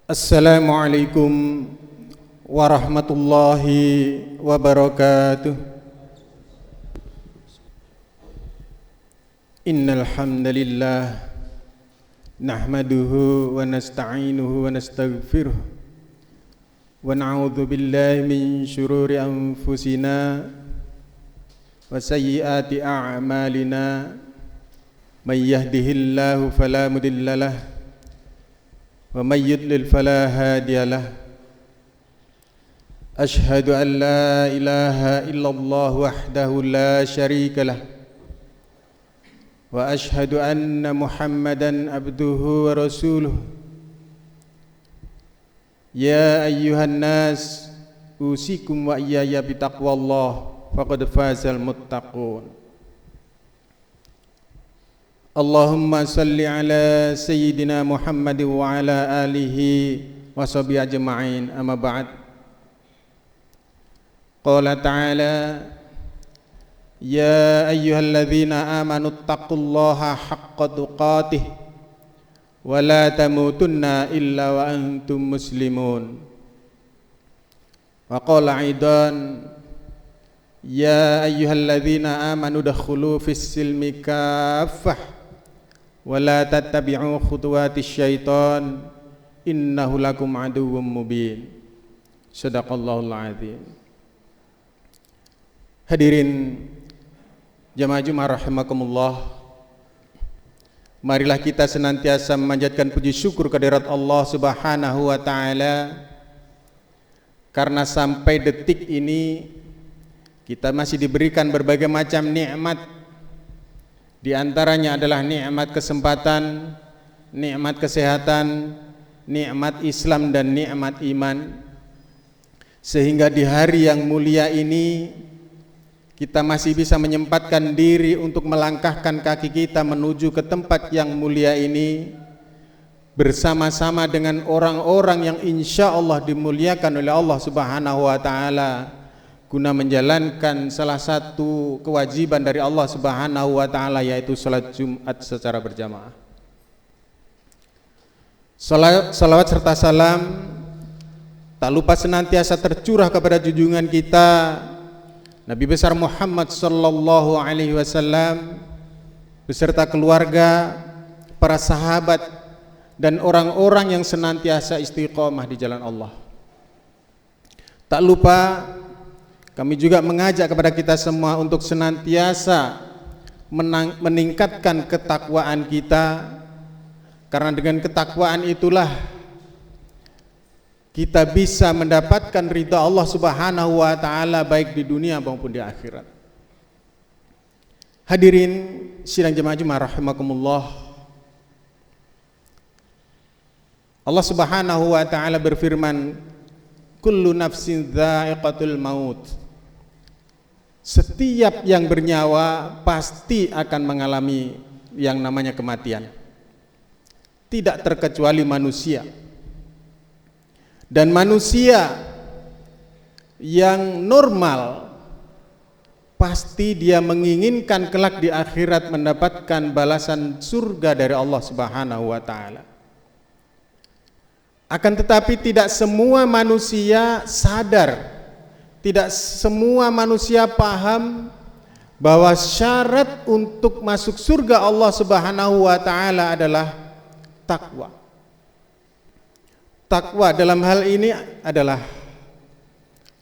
Assalamualaikum warahmatullahi wabarakatuh. Innal hamdalillah nahmaduhu wa nasta'inuhu wa nastaghfiruh wa na'udzu billahi min shururi anfusina wa sayyiati a'malina. May yahdihillahu fala mudilla lahu wa may yudlil fala hadiya lahu. Ashhadu an la ilaha illallah wahdahu la syarika lah wa ashhadu anna Muhammadan abduhu wa rasuluh. Ya ayyuhan nas usikum wa iyaya bitaqwallah faqad fazal muttaqun. Allahumma salli ala sayyidina Muhammad wa ala alihi wa sahbihi ajma'in, amma ba'd. Qala ta'ala ya ayyuhalladzina amanu taqullaha haqqa tuqatih wa la tamutunna illa wa antum muslimun. Wa qala aidan ya ayyuhalladzina amanu dakhulu fis silmi kaffah wa la tattabi'u khutuwatis syaitan innahu lakum aduwwum mubin. Shadaqallahul azim. Hadirin jamaah Jumat rahimakumullah, marilah kita senantiasa memanjatkan puji syukur kehadirat Allah Subhanahu wa taala, karena sampai detik ini kita masih diberikan berbagai macam nikmat. Di antaranya adalah nikmat kesempatan, nikmat kesehatan, nikmat Islam dan nikmat iman. Sehingga di hari yang mulia ini kita masih bisa menyempatkan diri untuk melangkahkan kaki kita menuju ke tempat yang mulia ini bersama-sama dengan orang-orang yang insya Allah dimuliakan oleh Allah Subhanahu wa taala, guna menjalankan salah satu kewajiban dari Allah Subhanahu wa taala, yaitu salat Jumat secara berjamaah. Salawat serta salam tak lupa senantiasa tercurah kepada junjungan kita Nabi besar Muhammad sallallahu alaihi wasallam beserta keluarga, para sahabat dan orang-orang yang senantiasa istiqomah di jalan Allah. Tak lupa kami juga mengajak kepada kita semua untuk senantiasa meningkatkan ketakwaan kita, karena dengan ketakwaan itulah kita bisa mendapatkan ridha Allah Subhanahu wa taala baik di dunia maupun di akhirat. Hadirin sidang jemaah Jumat rahimakumullah, Allah Subhanahu wa taala berfirman, kullu nafsin dha'iqatul maut. Setiap yang bernyawa pasti akan mengalami yang namanya kematian, tidak terkecuali manusia. Dan manusia yang normal pasti dia menginginkan kelak di akhirat mendapatkan balasan surga dari Allah Subhanahu wa taala. Akan tetapi tidak semua manusia sadar, tidak semua manusia paham bahwa syarat untuk masuk surga Allah Subhanahu wa taala adalah takwa. Takwa dalam hal ini adalah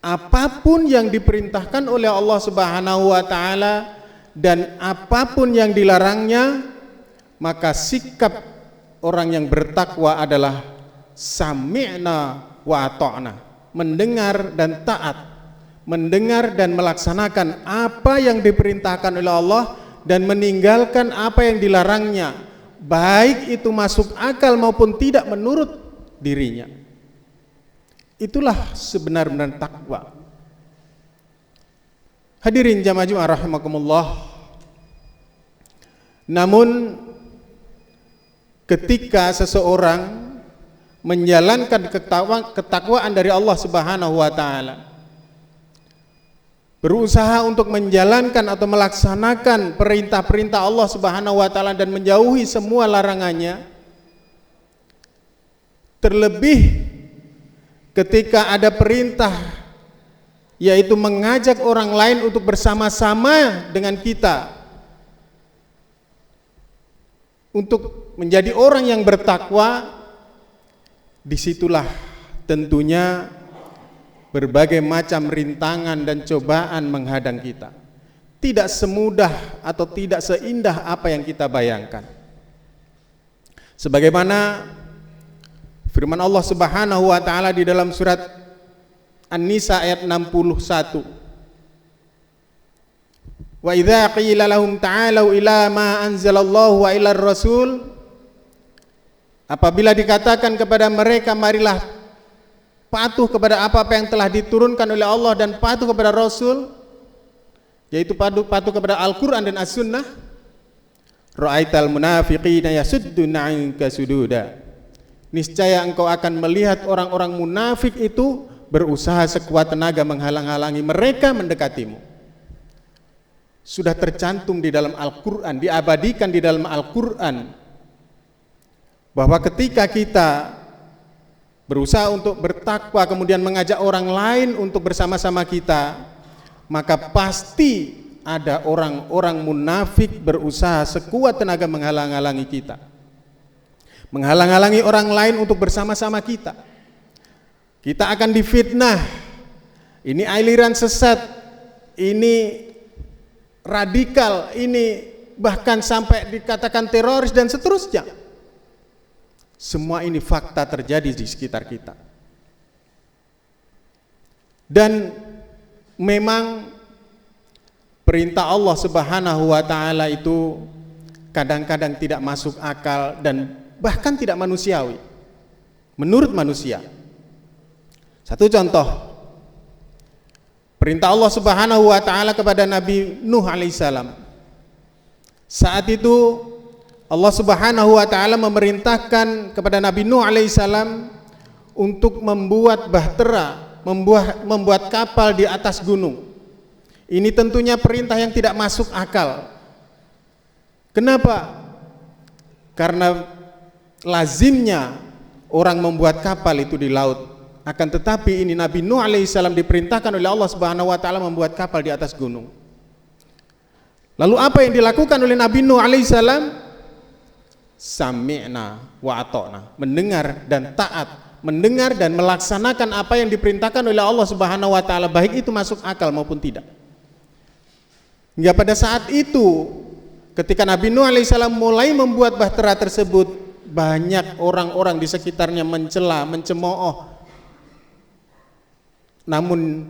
apapun yang diperintahkan oleh Allah Subhanahu wa taala dan apapun yang dilarangnya, maka sikap orang yang bertakwa adalah sami'na wa ata'na, mendengar dan taat, mendengar dan melaksanakan apa yang diperintahkan oleh Allah dan meninggalkan apa yang dilarangnya, baik itu masuk akal maupun tidak menurut dirinya. Itulah sebenar-benar takwa. Hadirin jamaah Jumat rahimakumullah, namun ketika seseorang menjalankan ketakwaan dari Allah Subhanahu wa taala, berusaha untuk menjalankan atau melaksanakan perintah-perintah Allah Subhanahu wa taala dan menjauhi semua larangannya, Terlebih ketika ada perintah, yaitu mengajak orang lain untuk bersama-sama dengan kita untuk menjadi orang yang bertakwa. Disitulah tentunya berbagai macam rintangan dan cobaan menghadang kita. Tidak semudah atau tidak seindah apa yang kita bayangkan. Sebagaimana firman Allah Subhanahu wa taala di dalam surat An-Nisa ayat 61. Wa idza qila lahum ta'alu ila ma anzalallahu wa ila ar-rasul, apabila dikatakan kepada mereka marilah patuh kepada apa-apa yang telah diturunkan oleh Allah dan patuh kepada Rasul, yaitu patuh kepada Al-Quran dan As-Sunnah, ra'aital munafiqina yasudduna 'anka sududa, niscaya engkau akan melihat orang-orang munafik itu berusaha sekuat tenaga menghalang-halangi mereka mendekatimu. Sudah tercantum di dalam Al-Quran, diabadikan di dalam Al-Quran, bahwa ketika kita berusaha untuk bertakwa kemudian mengajak orang lain untuk bersama-sama kita, maka pasti ada orang-orang munafik berusaha sekuat tenaga menghalang-halangi kita, menghalang-halangi orang lain untuk bersama-sama kita. Kita akan difitnah, ini aliran sesat, ini radikal, ini bahkan sampai dikatakan teroris dan seterusnya. Semua ini fakta terjadi di sekitar kita. Dan memang perintah Allah Subhanahu wa taala itu kadang-kadang tidak masuk akal dan bahkan tidak manusiawi menurut manusia. Satu contoh, perintah Allah Subhanahu wa taala kepada Nabi Nuh alaihissalam. Saat itu Allah Subhanahu wa taala memerintahkan kepada Nabi Nuh alaihissalam untuk membuat bahtera, membuat kapal di atas gunung. Ini tentunya perintah yang tidak masuk akal. Kenapa? Karena lazimnya orang membuat kapal itu di laut. Akan tetapi ini Nabi Nuh alaihissalam diperintahkan oleh Allah Subhanahu wa taala membuat kapal di atas gunung. Lalu apa yang dilakukan oleh Nabi Nuh alaihissalam? Sami'na wa ata'na, mendengar dan taat, mendengar dan melaksanakan apa yang diperintahkan oleh Allah Subhanahu wa taala, baik itu masuk akal maupun tidak. Hingga pada saat itu ketika Nabi Nuh alaihissalam mulai membuat bahtera tersebut, banyak orang-orang di sekitarnya mencela, mencemooh. Namun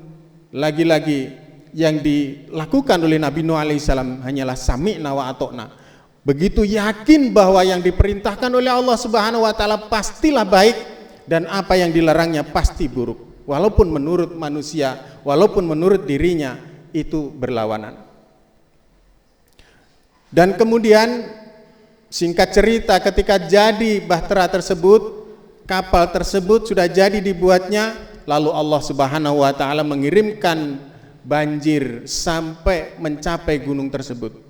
lagi-lagi yang dilakukan oleh Nabi Nuh alaihissalam hanyalah sami'na wa ata'na. Begitu yakin bahwa yang diperintahkan oleh Allah Subhanahu wa taala pastilah baik dan apa yang dilarangnya pasti buruk. Walaupun menurut manusia, walaupun menurut dirinya itu berlawanan. Dan kemudian singkat cerita, ketika jadi bahtera tersebut, kapal tersebut sudah jadi dibuatnya, lalu Allah Subhanahu wa taala mengirimkan banjir sampai mencapai gunung tersebut.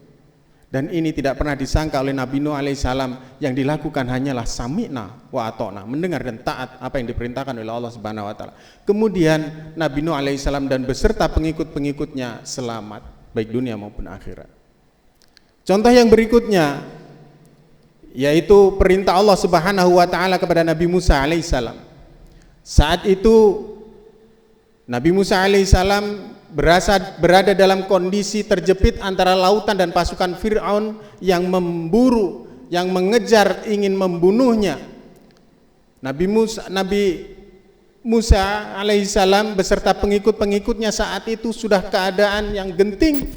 Dan ini tidak pernah disangka oleh Nabi Nuh alaihissalam. Yang dilakukan hanyalah sami'na wa ata'na, mendengar dan taat apa yang diperintahkan oleh Allah Subhanahu wa taala. Kemudian Nabi Nuh alaihissalam dan beserta pengikut-pengikutnya selamat baik dunia maupun akhirat. Contoh yang berikutnya yaitu perintah Allah Subhanahu wa taala kepada Nabi Musa alaihissalam. Saat itu Nabi Musa alaihissalam berada dalam kondisi terjepit antara lautan dan pasukan Fir'aun yang memburu, yang mengejar, ingin membunuhnya. Nabi Musa alaihissalam beserta pengikut-pengikutnya saat itu sudah keadaan yang genting.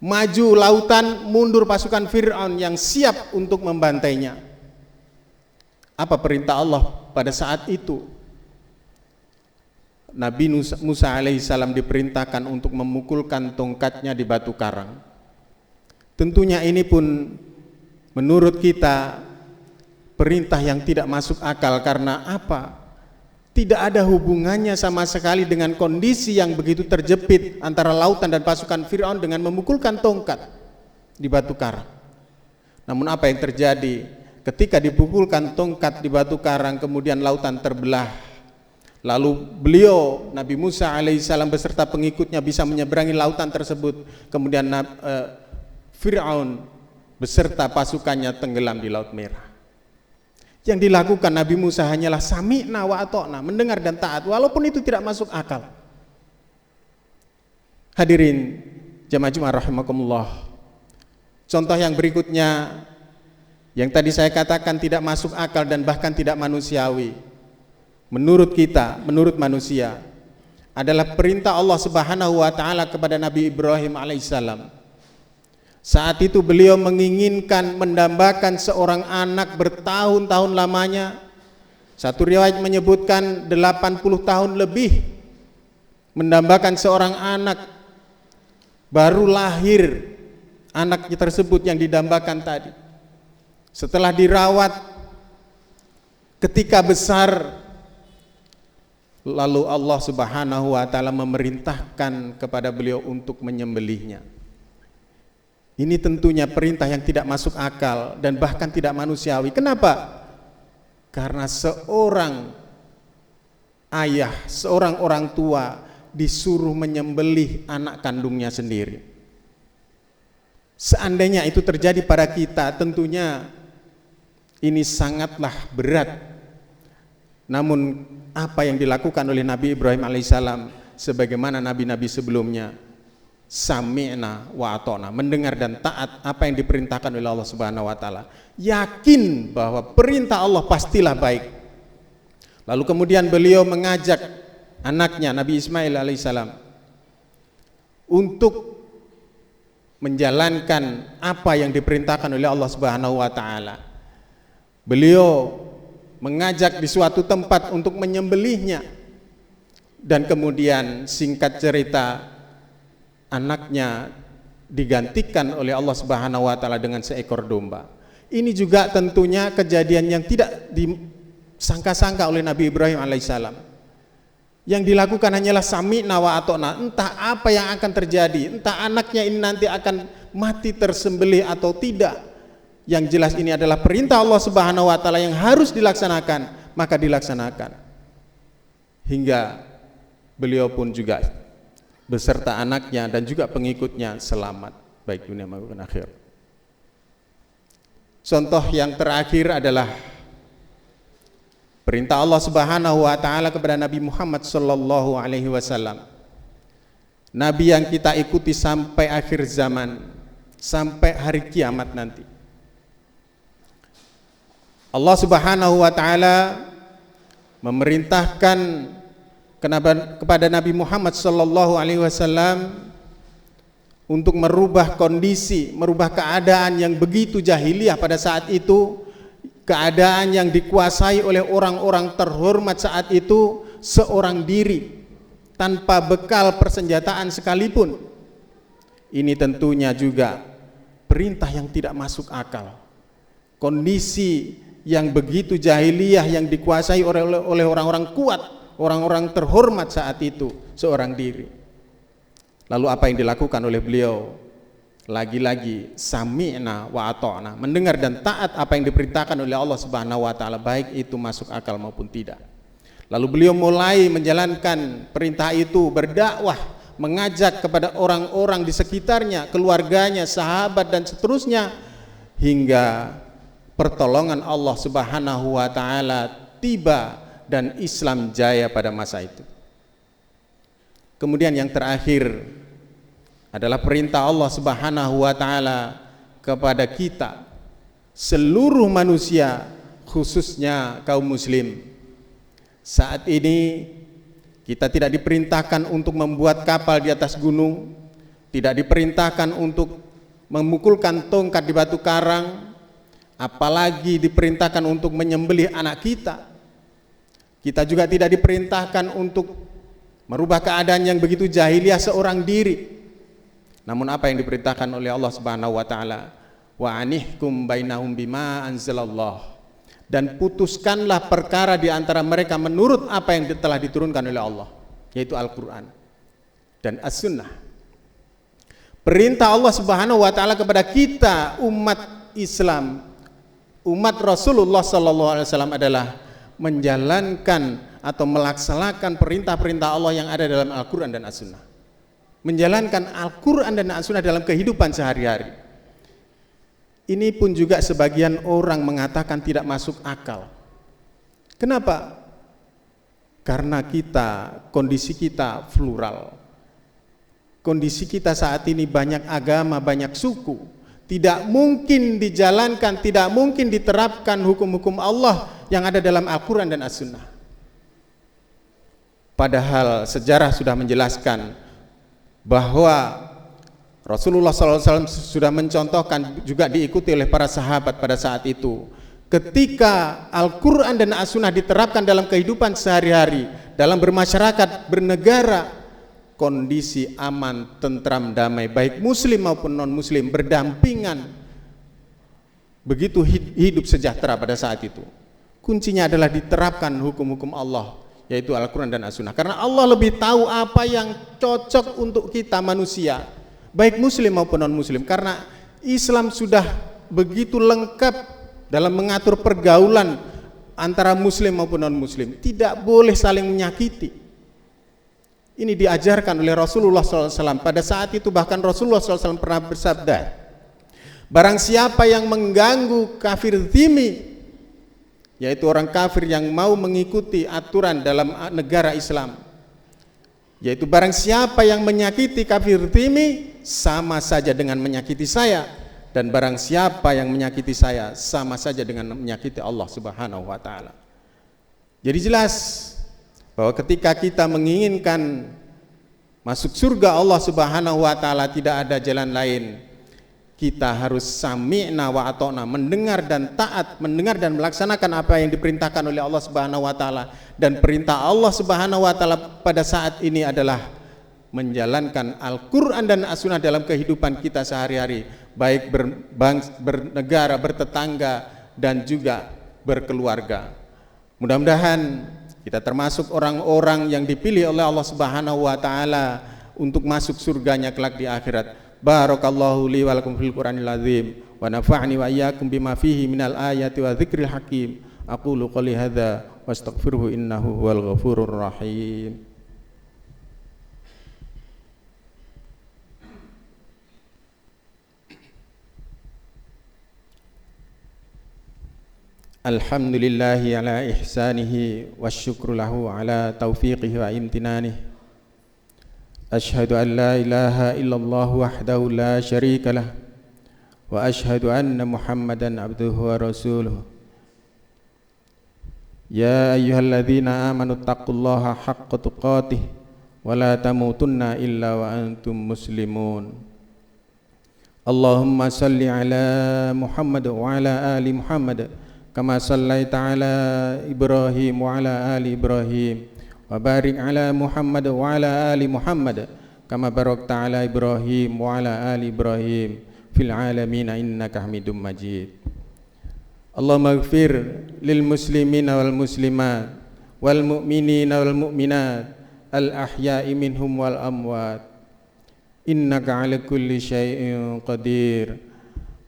Maju lautan, mundur pasukan Fir'aun yang siap untuk membantainya. Apa perintah Allah pada saat itu? Nabi Musa alaihissalam diperintahkan untuk memukulkan tongkatnya di batu karang. Tentunya ini pun menurut kita perintah yang tidak masuk akal. Karena apa? Tidak ada hubungannya sama sekali dengan kondisi yang begitu terjepit antara lautan dan pasukan Fir'aun dengan memukulkan tongkat di batu karang. Namun apa yang terjadi? ketika dipukulkan tongkat di batu karang kemudian lautan terbelah. Lalu beliau Nabi Musa alaihissalam beserta pengikutnya bisa menyeberangi lautan tersebut. Kemudian Fir'aun beserta pasukannya tenggelam di Laut Merah. Yang dilakukan Nabi Musa hanyalah sami'na wa ata'na, mendengar dan taat, walaupun itu tidak masuk akal. Hadirin jamaah Jumat rahimakumullah. Contoh yang berikutnya yang tadi saya katakan tidak masuk akal dan bahkan tidak manusiawi. Menurut kita, menurut manusia, adalah perintah Allah Subhanahu wa taala kepada Nabi Ibrahim alaihissalam. Saat itu beliau menginginkan mendambakan seorang anak bertahun-tahun lamanya. Satu riwayat menyebutkan 80 tahun lebih mendambakan seorang anak. Baru lahir anaknya tersebut yang didambakan tadi. Setelah dirawat, ketika besar, lalu Allah Subhanahu wa taala memerintahkan kepada beliau untuk menyembelihnya. Ini tentunya perintah yang tidak masuk akal dan bahkan tidak manusiawi. Kenapa? Karena seorang ayah, seorang orang tua disuruh menyembelih anak kandungnya sendiri. Seandainya itu terjadi pada kita, tentunya ini sangatlah berat. Namun apa yang dilakukan oleh Nabi Ibrahim alaihissalam sebagaimana nabi-nabi sebelumnya, sami'na wa ata'na, mendengar dan taat apa yang diperintahkan oleh Allah Subhanahu wa taala, yakin bahwa perintah Allah pastilah baik. Lalu kemudian beliau mengajak anaknya Nabi Ismail alaihissalam untuk menjalankan apa yang diperintahkan oleh Allah Subhanahu wa taala. Beliau mengajak di suatu tempat untuk menyembelihnya, dan kemudian singkat cerita anaknya digantikan oleh Allah Subhanahu wa taala dengan seekor domba. Ini juga tentunya kejadian yang tidak disangka-sangka oleh Nabi Ibrahim alaihissalam. Yang dilakukan hanyalah sami'na wa ata'na. Entah apa yang akan terjadi, entah anaknya ini nanti akan mati tersembelih atau tidak. Yang jelas ini adalah perintah Allah Subhanahu wa taala yang harus dilaksanakan, maka dilaksanakan. Hingga beliau pun juga beserta anaknya dan juga pengikutnya selamat baik dunia maupun akhir. Contoh yang terakhir adalah perintah Allah Subhanahu wa taala kepada Nabi Muhammad sallallahu alaihi wasallam. Nabi yang kita ikuti sampai akhir zaman, sampai hari kiamat nanti. Allah Subhanahu wa taala memerintahkan kepada Nabi Muhammad sallallahu alaihi wasallam untuk merubah kondisi, merubah keadaan yang begitu jahiliyah pada saat itu, keadaan yang dikuasai oleh orang-orang terhormat saat itu, seorang diri tanpa bekal persenjataan sekalipun. Ini tentunya juga perintah yang tidak masuk akal. Kondisi yang begitu jahiliyah yang dikuasai oleh orang-orang kuat, orang-orang terhormat saat itu, seorang diri. Lalu apa yang dilakukan oleh beliau? Lagi-lagi sami'na wa ata'na, mendengar dan taat apa yang diperintahkan oleh Allah Subhanahu wa taala, baik itu masuk akal maupun tidak. Lalu beliau mulai menjalankan perintah itu, berdakwah, mengajak kepada orang-orang di sekitarnya, keluarganya, sahabat dan seterusnya, hingga pertolongan Allah Subhanahu wa taala tiba dan Islam jaya pada masa itu. Kemudian yang terakhir adalah perintah Allah Subhanahu wa taala kepada kita, seluruh manusia, khususnya kaum muslim. Saat ini kita tidak diperintahkan untuk membuat kapal di atas gunung, tidak diperintahkan untuk memukulkan tongkat di batu karang, apalagi diperintahkan untuk menyembelih anak kita. Kita juga tidak diperintahkan untuk merubah keadaan yang begitu jahiliyah seorang diri. Namun apa yang diperintahkan oleh Allah Subhanahu wa taala, wa anihkum bainahum bima anzalallah, dan putuskanlah perkara di antara mereka menurut apa yang telah diturunkan oleh Allah, yaitu Al-Qur'an dan As-Sunnah. Perintah Allah Subhanahu wa taala kepada kita umat Islam umat Rasulullah SAW adalah menjalankan atau melaksanakan perintah-perintah Allah yang ada dalam Al-Quran dan As-Sunnah, menjalankan Al-Quran dan As-Sunnah dalam kehidupan sehari-hari. Ini pun juga sebagian orang mengatakan tidak masuk akal. Kenapa? Karena kondisi kita plural, kondisi kita saat ini banyak agama, banyak suku. Tidak mungkin dijalankan, tidak mungkin diterapkan hukum-hukum Allah yang ada dalam Al-Quran dan As-Sunnah. Padahal sejarah sudah menjelaskan bahwa Rasulullah SAW sudah mencontohkan, juga diikuti oleh para sahabat pada saat itu. Ketika Al-Quran dan As-Sunnah diterapkan dalam kehidupan sehari-hari, dalam bermasyarakat, bernegara, kondisi aman, tentram, damai, baik muslim maupun non muslim berdampingan, begitu hidup sejahtera pada saat itu. Kuncinya adalah diterapkan hukum-hukum Allah, yaitu Al-Quran dan As-Sunnah. Karena Allah lebih tahu apa yang cocok untuk kita manusia, baik muslim maupun non muslim. Karena Islam sudah begitu lengkap dalam mengatur pergaulan antara muslim maupun non muslim. Tidak boleh saling menyakiti. Ini diajarkan oleh Rasulullah SAW. Pada saat itu bahkan Rasulullah SAW pernah bersabda, barang siapa yang mengganggu kafir dhimmi, yaitu orang kafir yang mau mengikuti aturan dalam negara Islam, yaitu barang siapa yang menyakiti kafir dhimmi, sama saja dengan menyakiti saya, dan barang siapa yang menyakiti saya, sama saja dengan menyakiti Allah Subhanahu wa Ta'ala. Jadi jelas bahwa ketika kita menginginkan masuk surga Allah Subhanahu wa Ta'ala, tidak ada jalan lain. Kita harus sami'na wa ata'na, mendengar dan taat, mendengar dan melaksanakan apa yang diperintahkan oleh Allah Subhanahu wa Ta'ala. Dan perintah Allah Subhanahu wa Ta'ala pada saat ini adalah menjalankan Al-Quran dan As-Sunnah dalam kehidupan kita sehari-hari, baik bernegara, bertetangga, dan juga berkeluarga. Mudah-mudahan kita termasuk orang-orang yang dipilih oleh Allah Subhanahu wa Ta'ala untuk masuk surganya kelak di akhirat. Barakallahu li wa lakum fil Qur'anil azim wa nafa'ni wa iyyakum bima fihi minal ayati wa dzikril hakim. Aqulu qouli hadza wastaghfiruhu innahu huwal ghafurur rahim. Alhamdulillahi ala ihsanihi wasyukru lahu ala taufiqihi wa imtinanihi. Ashhadu an la ilaha illallah wahdahu la syarika lah, wa ashhadu anna Muhammadan abduhu wa rasuluh. Ya ayyuhalladzina amanu taqullaha haqqa tuqatih wa la tamutunna illa wa antum muslimun. Allahumma salli ala Muhammad wa ala ali Muhammad kama sallaita ala Ibrahim wa ala ali Ibrahim, wa barik ala Muhammad wa ala ali Muhammad kama barakta ala Ibrahim wa ala ali Ibrahim fil alamin innaka Hamidum Majid. Allahumma ighfir lil muslimina wal muslimat wal mu'minina wal mu'minat al ahya'i minhum wal amwat innaka ala kulli syai'in qadir.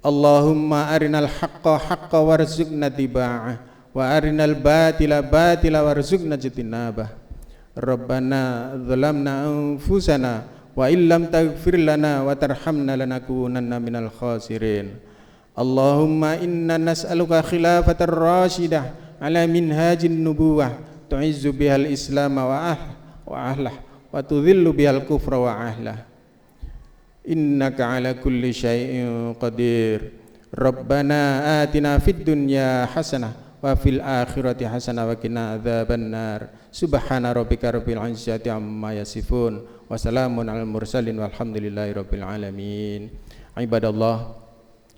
Allahumma arinal haqqa haqqa warzuqna tiba'ah wa arinal batila batila warzuqna jitinabah. Rabbana zalamna anfusana wa illam taghfir lana wa tarhamna lanakunanna minal khasirin. Allahumma inna nas'aluka khilafatar rasyidah ala minhajin nubuwah tu'izzu bihal islam wa ahlah wa tudhillu bihal kufra wa ahlah. Innaka ala kulli syai'in qadir. Rabbana atina fid dunya hasanah wa fil akhirati hasanah wa qina adzabannar. Subhana rabbika rabbil izzati amma yasifun wa salamun alal mursalin walhamdulillahi rabbil alamin. Ibadallah,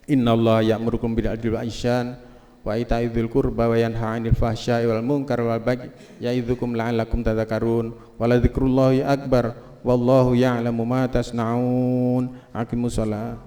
innallaha ya'murukum bil adli wal ihsan wa ita'i dzil qurba wa yanha 'anil fahsya'i wal munkar wal baghi ya'idzukum la'allakum tadhakkarun. Wa la dzikrullahi akbar wallahu ya'lamu ma tasna'un. Aqimus shalah.